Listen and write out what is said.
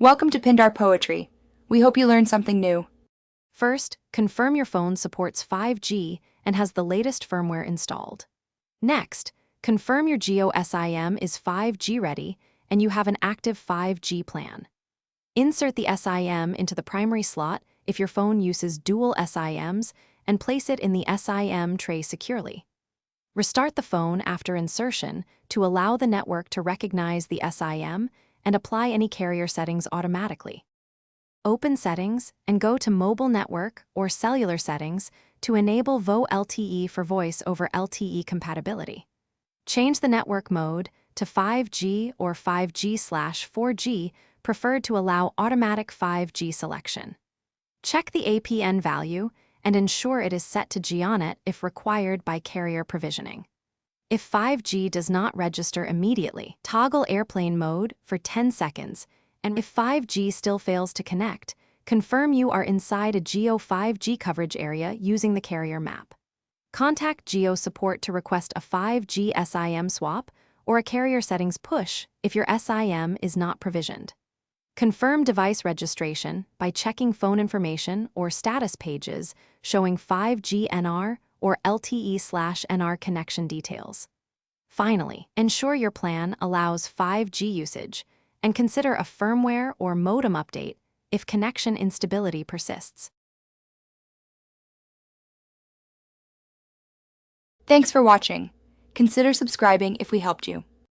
Welcome to Pindar Poetry. We hope you learned something new. First, confirm your phone supports 5G and has the latest firmware installed. Next, confirm your Jio SIM is 5G ready and you have an active 5G plan. Insert the SIM into the primary slot if your phone uses dual SIMs and place it in the SIM tray securely. Restart the phone after insertion to allow the network to recognize the SIM and apply any carrier settings automatically. Open Settings and go to Mobile Network or Cellular Settings to enable VO LTE for voice over LTE compatibility. Change the network mode to 5G or 5G/4G, preferred to allow automatic 5G selection. Check the APN value and ensure it is set to GeoNet if required by carrier provisioning. If 5G does not register immediately, toggle airplane mode for 10 seconds, and if 5G still fails to connect, confirm you are inside a Jio 5G coverage area using the carrier map. Contact Jio support to request a 5G SIM swap or a carrier settings push if your SIM is not provisioned. Confirm device registration by checking phone information or status pages showing 5G NR or LTE/NR connection details. Finally, ensure your plan allows 5G usage and consider a firmware or modem update if connection instability persists. Thanks for watching. Consider subscribing if we helped you.